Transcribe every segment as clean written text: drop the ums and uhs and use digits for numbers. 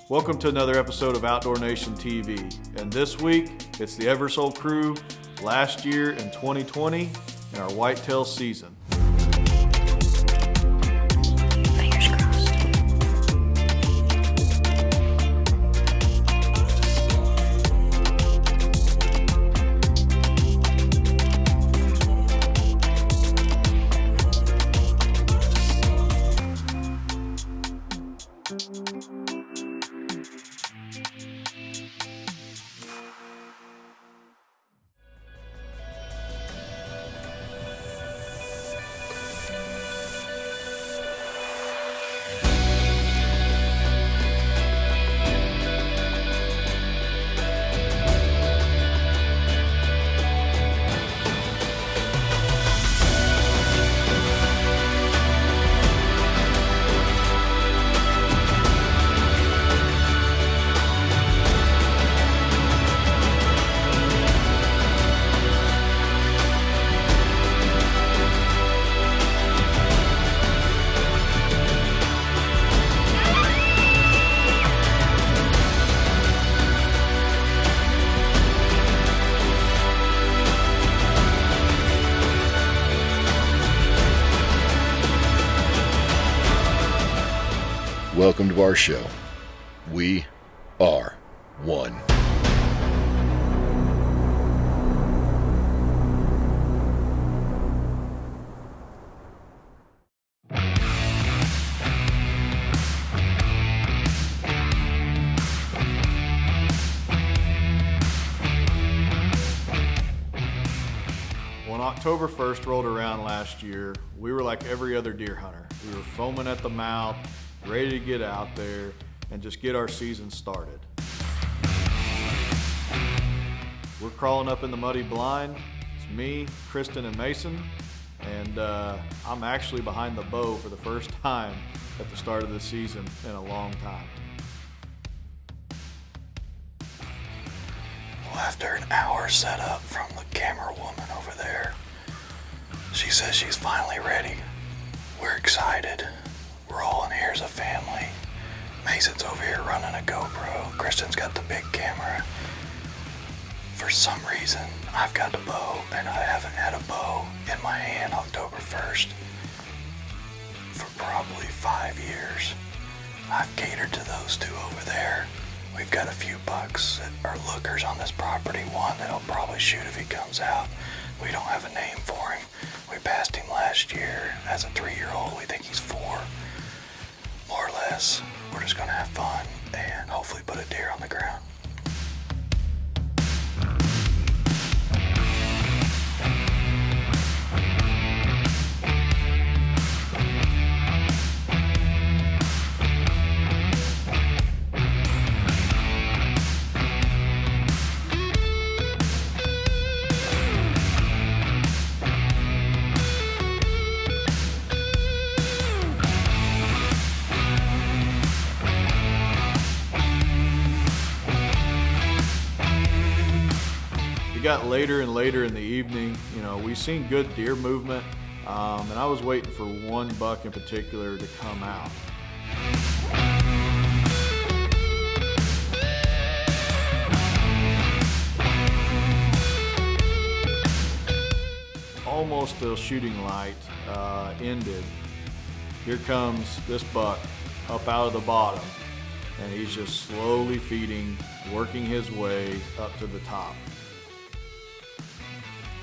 Welcome to another episode of Outdoor Nation TV, and this week it's the Eversole crew last year in 2020 in our whitetail season. Fingers crossed. Welcome to our show. We are one. When October 1st rolled around last year, we were like every other deer hunter. We were foaming at the mouth, ready to get out there and just get our season started. We're crawling up in the muddy blind. It's me, Kristen, and Mason, and I'm actually behind the bow for the first time at the start of the season in a long time. Well, after an hour set up from the camera woman over there, she says she's finally ready. We're excited. We're all in here as a family. Mason's over here running a GoPro. Kristen's got the big camera. For some reason, I've got the bow, and I haven't had a bow in my hand October 1st for probably 5 years. I've catered to those two over there. We've got a few bucks that are lookers on this property. One that'll probably shoot if he comes out. We don't have a name for him. We passed him last year as a 3-year-old. We think he's 4. More or less, we're just gonna have fun and hopefully put a deer on the ground. It got later and later in the evening. We seen good deer movement, and I was waiting for one buck in particular to come out. Almost till shooting light ended, here comes this buck up out of the bottom, and he's just slowly feeding, working his way up to the top.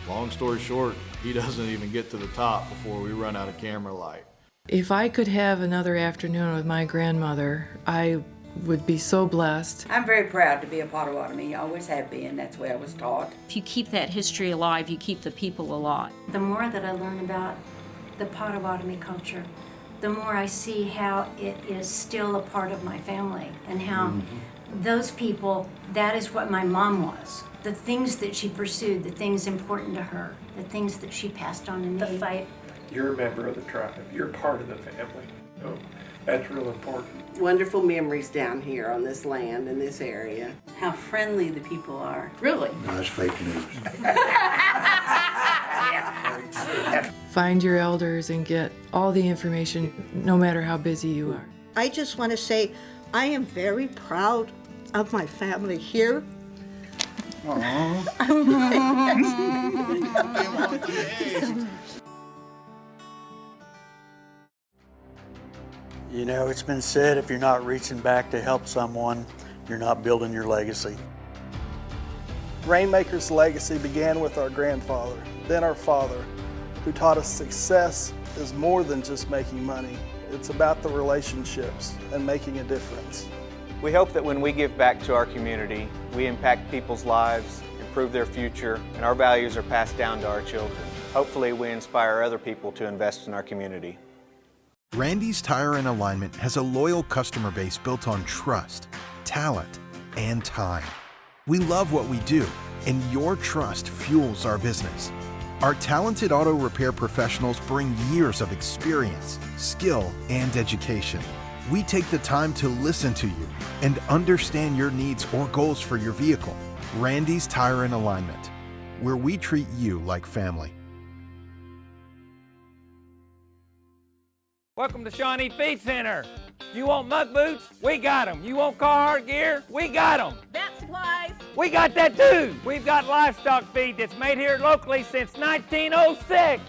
Long story short, he doesn't even get to the top before we run out of camera light. If I could have another afternoon with my grandmother, I would be so blessed. I'm very proud to be a Potawatomi. I always have been. That's the way I was taught. If you keep that history alive, you keep the people alive. The more that I learn about the Potawatomi culture, the more I see how it is still a part of my family and how those people, that is what my mom was. The things that she pursued, the things important to her, the things that she passed on to me. The fight. You're a member of the tribe. You're part of the family. So that's real important. Wonderful memories down here on this land in this area. How friendly the people are. Really? That's fake news. Yeah, find your elders and get all the information, no matter how busy you are. I just want to say I am very proud of my family here. You know, it's been said, if you're not reaching back to help someone, you're not building your legacy. Rainmaker's legacy began with our grandfather, then our father, who taught us success is more than just making money. It's about the relationships and making a difference. We hope that when we give back to our community, we impact people's lives, improve their future, and our values are passed down to our children. Hopefully, we inspire other people to invest in our community. Randy's Tire and Alignment has a loyal customer base built on trust, talent, and time. We love what we do, and your trust fuels our business. Our talented auto repair professionals bring years of experience, skill, and education. We take the time to listen to you and understand your needs or goals for your vehicle. Randy's Tire and Alignment, where we treat you like family. Welcome to Shawnee Feed Center. You want muck boots? We got them. You want Carhartt gear? We got them. Vet supplies? We got that too. We've got livestock feed that's made here locally since 1906.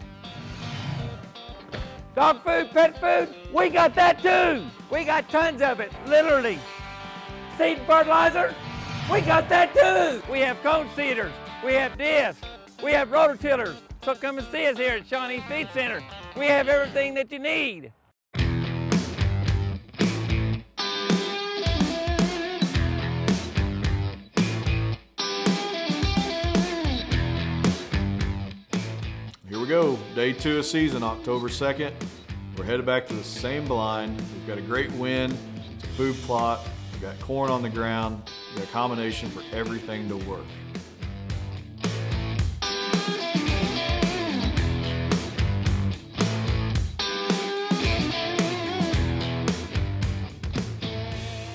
Dog food, pet food? We got that too. We got tons of it, literally. Seed and fertilizer? We got that too. We have cone seeders. We have discs. We have rototillers. So come and see us here at Shawnee Feed Center. We have everything that you need. Here we go, day 2 of season, October 2nd. We're headed back to the same blind. We've got a great wind, it's a food plot, we've got corn on the ground, we've got a combination for everything to work.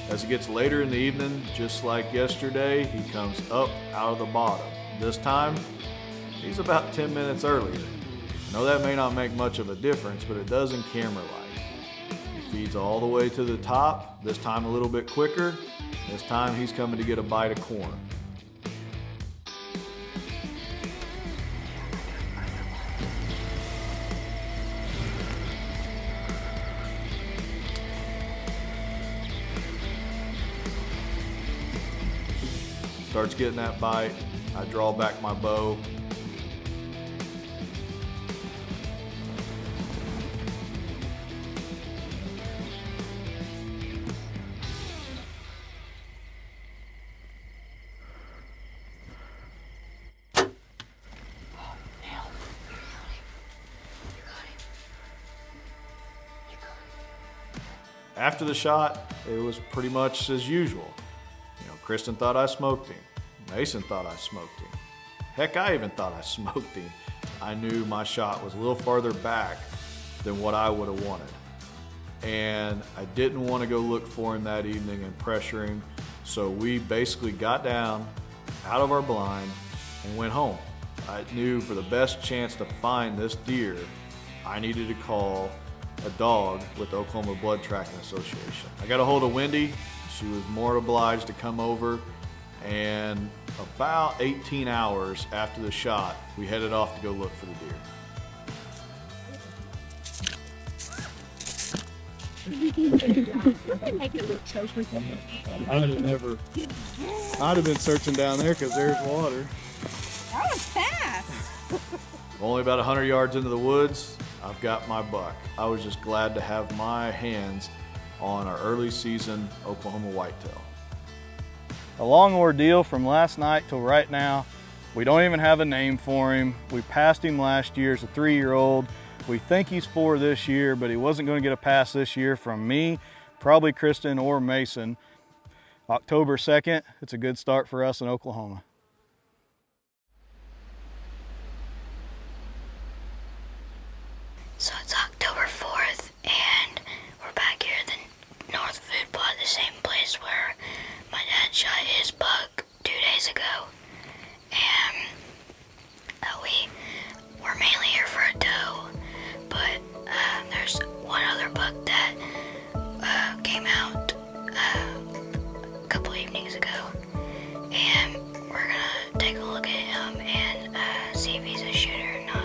As it gets later in the evening, just like yesterday, he comes up out of the bottom. This time, he's about 10 minutes earlier. I know that may not make much of a difference, but it does in camera light. He feeds all the way to the top, this time a little bit quicker. This time he's coming to get a bite of corn. Starts getting that bite, I draw back my bow. After the shot, it was pretty much as usual. You know, Kristen thought I smoked him. Mason thought I smoked him. Heck, I even thought I smoked him. I knew my shot was a little farther back than what I would have wanted. And I didn't want to go look for him that evening and pressure him. So we basically got down out of our blind and went home. I knew for the best chance to find this deer, I needed to call a dog with the Oklahoma Blood Tracking Association. I got a hold of Wendy. She was more obliged to come over, and about 18 hours after the shot, we headed off to go look for the deer. I'd have been searching down there because there's water. That was fast. Only about 100 yards into the woods, I've got my buck. I was just glad to have my hands on our early season Oklahoma whitetail. A long ordeal from last night till right now. We don't even have a name for him. We passed him last year as a 3-year-old. We think he's 4 this year, but he wasn't going to get a pass this year from me, probably Kristen or Mason. October 2nd, it's a good start for us in Oklahoma. So it's October 4th, and we're back here at the North Food Plot, the same place where my dad shot his buck 2 days ago. And we're mainly here for a doe. shoot her or not.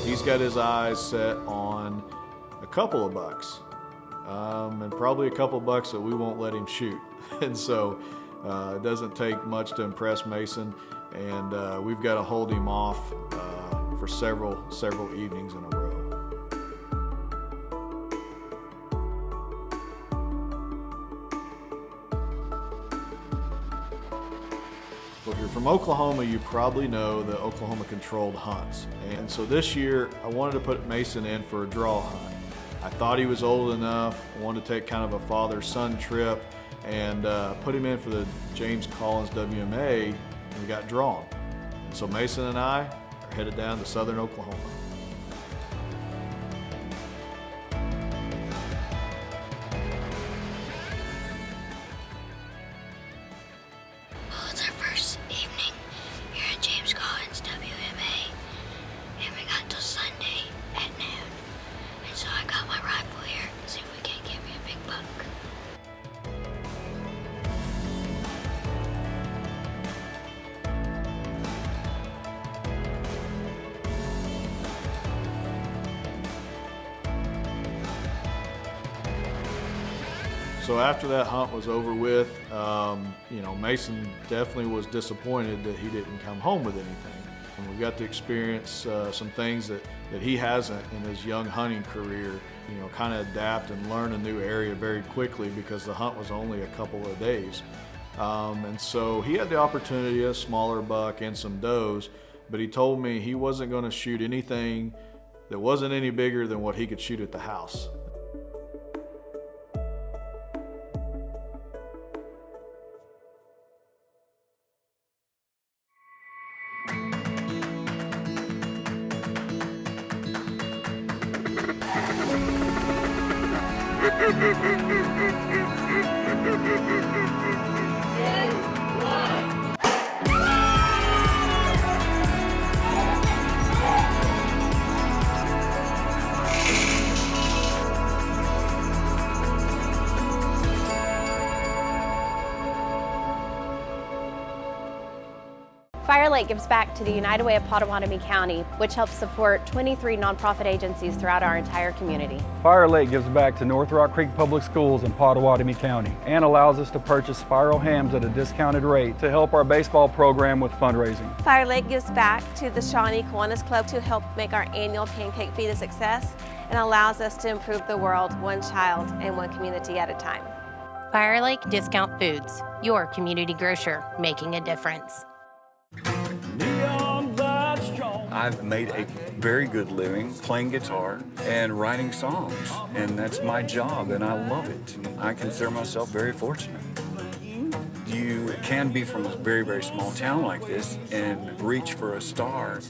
He's got his eyes set on a couple of bucks, and probably a couple of bucks that we won't let him shoot. And so it doesn't take much to impress Mason, and we've got to hold him off for several evenings in a row. Well, if you're from Oklahoma, you probably know the Oklahoma controlled hunts. And so this year, I wanted to put Mason in for a draw hunt. I thought he was old enough. I wanted to take kind of a father-son trip and put him in for the James Collins WMA, and we got drawn. And so Mason and I are headed down to southern Oklahoma. Well, it's our first evening here at James Collins WMA, and we got till Sunday at noon. And so I got my rifle here, see if we can't get me a big buck. So after that hunt was over with, Mason definitely was disappointed that he didn't come home with anything. And we got to experience some things that he hasn't in his young hunting career, kind of adapt and learn a new area very quickly because the hunt was only a couple of days. And so he had the opportunity, a smaller buck and some does, but he told me he wasn't going to shoot anything that wasn't any bigger than what he could shoot at the house. Fire Lake gives back to the United Way of Potawatomi County, which helps support 23 nonprofit agencies throughout our entire community. Fire Lake gives back to North Rock Creek Public Schools in Potawatomi County and allows us to purchase spiral hams at a discounted rate to help our baseball program with fundraising. Fire Lake gives back to the Shawnee Kiwanis Club to help make our annual Pancake Feed a success and allows us to improve the world one child and one community at a time. Fire Lake Discount Foods, your community grocer, making a difference. I've made a very good living playing guitar and writing songs, and that's my job, and I love it. I consider myself very fortunate. You can be from a very, very small town like this and reach for a star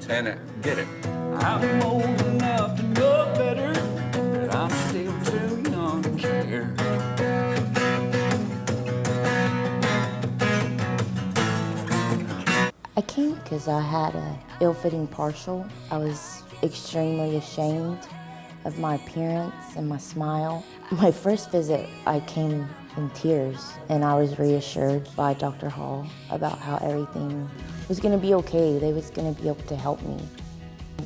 and get it. I'm old enough to know better, but I'm still too young to care. I came because I had an ill-fitting partial. I was extremely ashamed of my appearance and my smile. My first visit, I came in tears, and I was reassured by Dr. Hall about how everything was going to be okay. They was going to be able to help me.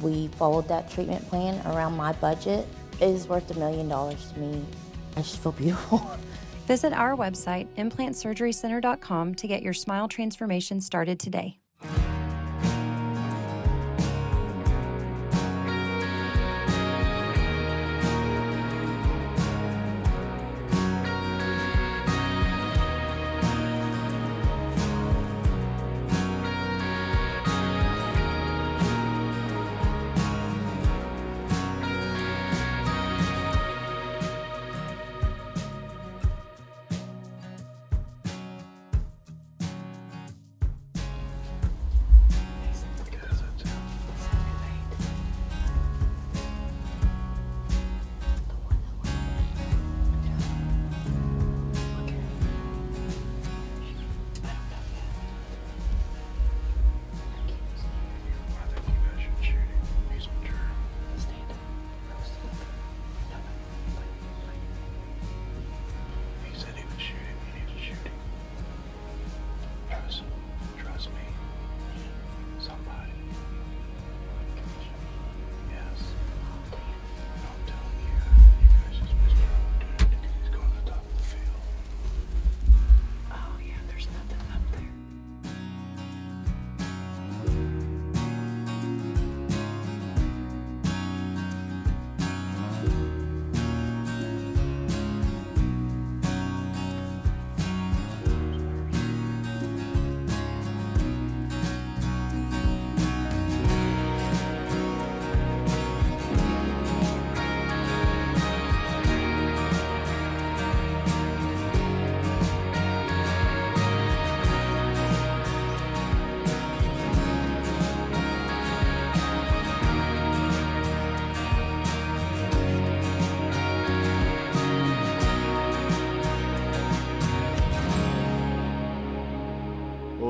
We followed that treatment plan around my budget. It is worth $1 million to me. I just feel beautiful. Visit our website, implantsurgerycenter.com, to get your smile transformation started today.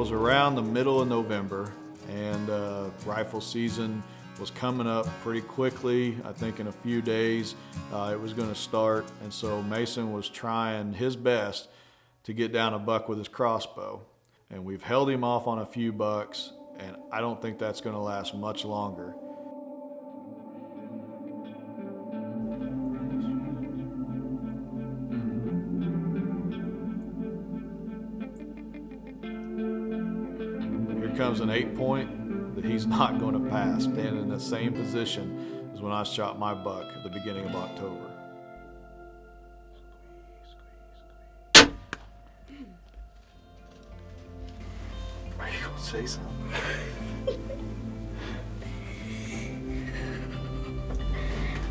was around the middle of November, and rifle season was coming up pretty quickly. I think in a few days it was going to start, and so Mason was trying his best to get down a buck with his crossbow. And we've held him off on a few bucks, and I don't think that's going to last much longer. Here comes an 8-point that he's not going to pass, standing in the same position as when I shot my buck at the beginning of October. Are you gonna say something?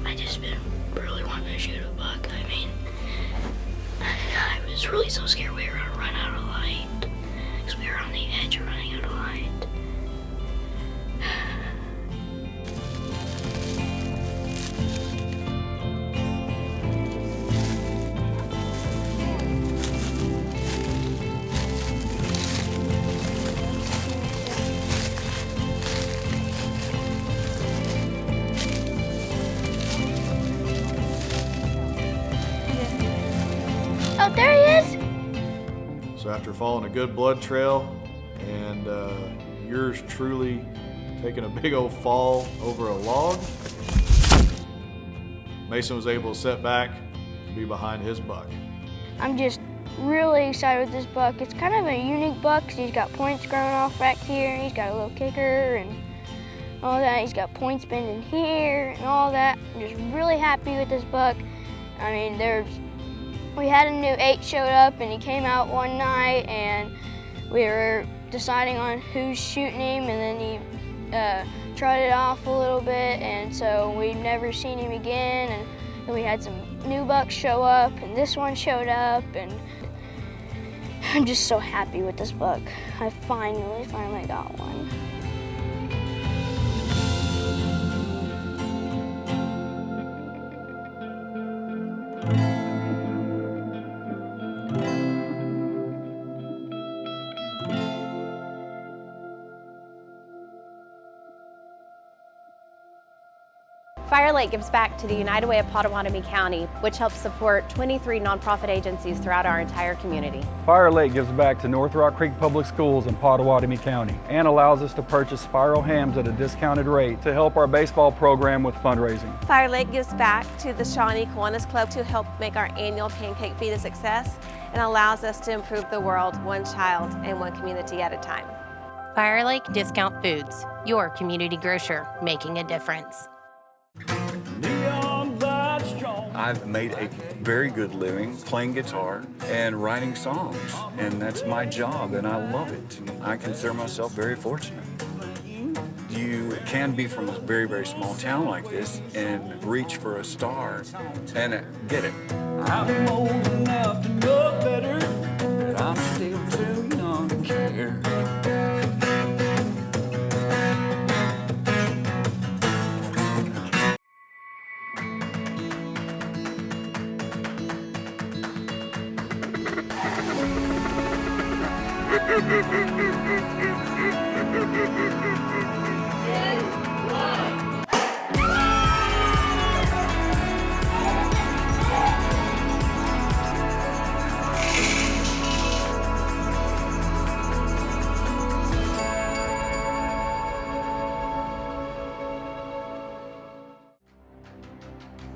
I just been really wanting to shoot a buck. I mean, I was really so scared we were gonna run out of light, because we were on the edge of running out of light. Oh, there he is! So after following a good blood trail and yours truly taking a big old fall over a log, Mason was able to set back and be behind his buck. I'm just really excited with this buck. It's kind of a unique buck because he's got points growing off back here, he's got a little kicker and all that. He's got points bending here and all that. I'm just really happy with this buck. I mean, we had a new 8 showed up and he came out one night and we were deciding on who's shooting him, and then he trotted off a little bit, and so we've never seen him again. And then we had some new bucks show up and this one showed up, and I'm just so happy with this buck. I finally got one. Fire Lake gives back to the United Way of Potawatomi County, which helps support 23 nonprofit agencies throughout our entire community. Fire Lake gives back to North Rock Creek Public Schools in Potawatomi County and allows us to purchase spiral hams at a discounted rate to help our baseball program with fundraising. Fire Lake gives back to the Shawnee Kiwanis Club to help make our annual pancake feed a success and allows us to improve the world one child and one community at a time. Fire Lake Discount Foods, your community grocer, making a difference. I've made a very good living playing guitar and writing songs, and that's my job, and I love it. I consider myself very fortunate. You can be from a very, very small town like this and reach for a star and get it. I'm old enough to know better, but I'm still too young to care.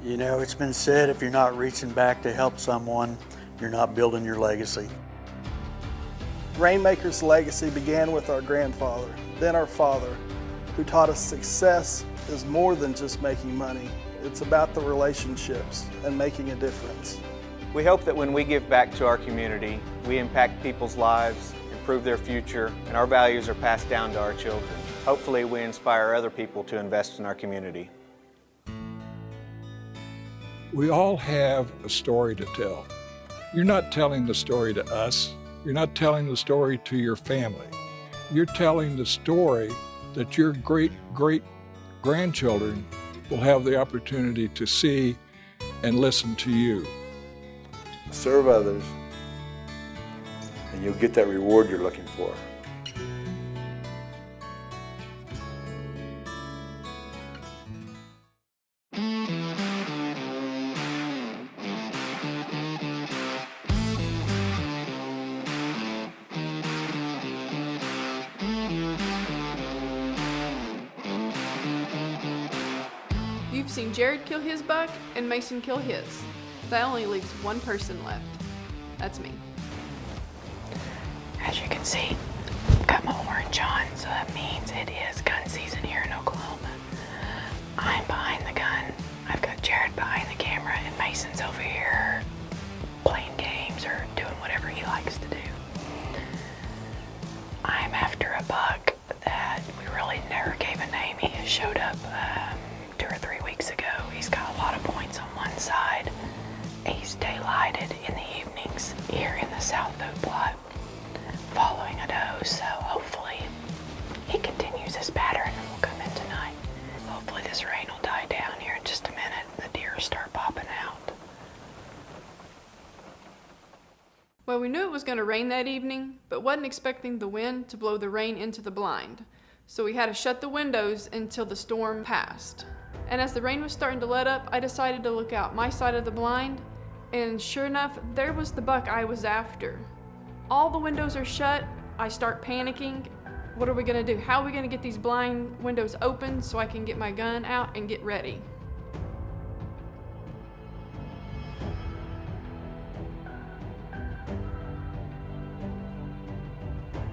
You know, it's been said, if you're not reaching back to help someone, you're not building your legacy. Rainmaker's legacy began with our grandfather, then our father, who taught us success is more than just making money. It's about the relationships and making a difference. We hope that when we give back to our community, we impact people's lives, improve their future, and our values are passed down to our children. Hopefully, we inspire other people to invest in our community. We all have a story to tell. You're not telling the story to us. You're not telling the story to your family. You're telling the story that your great-great-grandchildren will have the opportunity to see and listen to you. Serve others, and you'll get that reward you're looking for. seen Jerred kill his buck and Mason kill his. That only leaves one person left. That's me. As you can see, I've got my orange on, so that means it is gun season here in Oklahoma. I'm behind the gun. I've got Jerred behind the camera, and Mason's over here playing games or doing whatever he likes to do. I'm after a buck that we really never gave a name. He has showed up 2 or 3 weeks ago. He's got a lot of points on one side. He's daylighted in the evenings here in the South Oak Plot, following a doe, so hopefully he continues his pattern and will come in tonight. Hopefully this rain will die down here in just a minute and the deer will start popping out. Well, we knew it was going to rain that evening, but wasn't expecting the wind to blow the rain into the blind. So we had to shut the windows until the storm passed. And as the rain was starting to let up, I decided to look out my side of the blind, and sure enough, there was the buck I was after. All the windows are shut. I start panicking. What are we gonna do? How are we gonna get these blind windows open so I can get my gun out and get ready?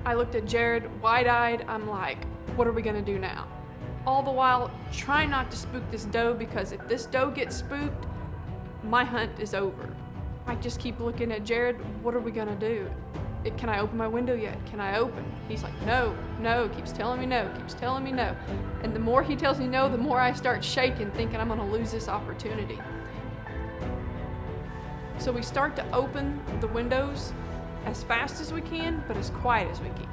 I looked at Jerred wide-eyed. I'm like, what are we gonna do now? All the while, trying not to spook this doe, because if this doe gets spooked, my hunt is over. I just keep looking at Jerred. What are we gonna do? Can I open my window yet? Can I open? He's like, no, no, keeps telling me no, keeps telling me no. And the more he tells me no, the more I start shaking, thinking I'm gonna lose this opportunity. So we start to open the windows as fast as we can, but as quiet as we can.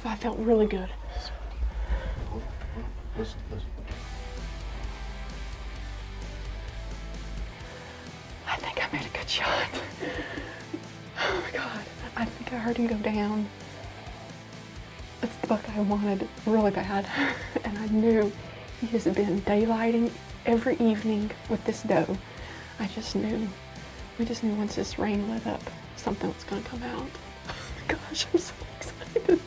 I felt really good. Listen. I think I made a good shot. Oh my God, I think I heard him go down. It's the buck I wanted really bad. And I knew he has been daylighting every evening with this doe. I just knew. We just knew once this rain let up, something was gonna come out. Oh my gosh, I'm so excited.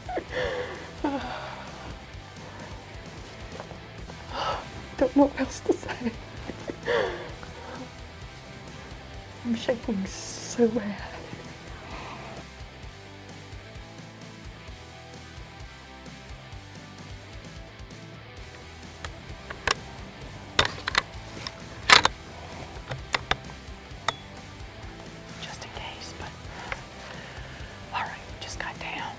Don't know what else to say. I'm shaking so bad. Just in case, but all right, we just got down.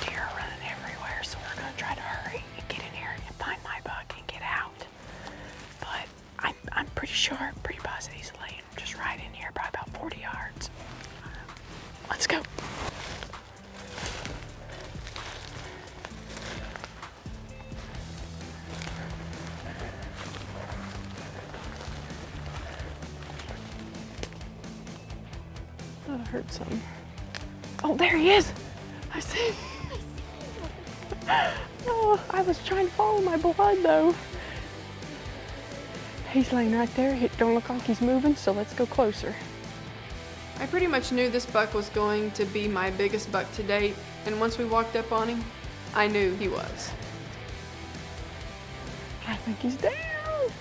Deer are running everywhere, so we're gonna try to hurry and get in here and find my buck and get out. But I'm pretty sure, pretty positive he's laying just right in here, probably about 40 yards. Let's go. Thought I heard something. Oh, there he is! I see him. Oh, I was trying to follow my blood though. He's laying right there. It don't look like he's moving, so let's go closer. I pretty much knew this buck was going to be my biggest buck to date, and once we walked up on him, I knew he was. I think he's down. Oh,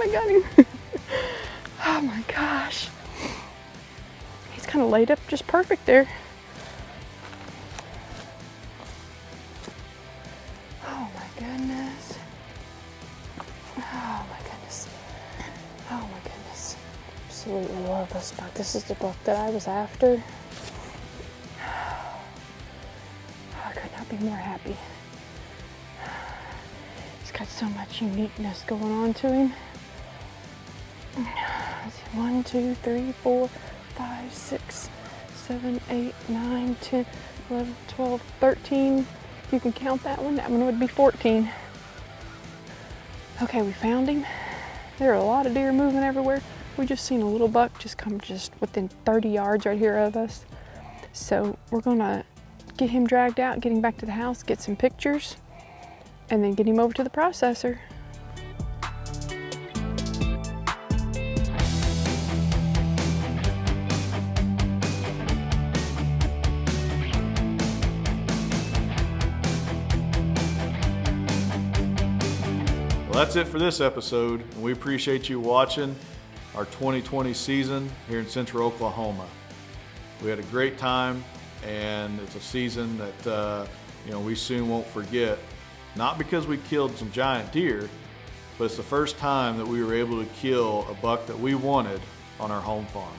I got him. Oh my gosh. He's kind of laid up just perfect there. Oh my goodness. Oh my goodness. Oh my goodness. I'm absolutely love this buck. This is the buck that I was after. I could not be more happy. He's got so much uniqueness going on to him. Let's see, 1, 2, 3, 4, 5, 6, 7, 8, 9, 10, 11, 12, 13. If you can count that one would be 14. Okay, we found him. There are a lot of deer moving everywhere. We just seen a little buck just come just within 30 yards right here of us. So we're gonna get him dragged out, get him back to the house, get some pictures, and then get him over to the processor. Well, that's it for this episode, and we appreciate you watching our 2020 season here in Central Oklahoma. We had a great time, and it's a season that we soon won't forget. Not because we killed some giant deer, but it's the first time that we were able to kill a buck that we wanted on our home farm.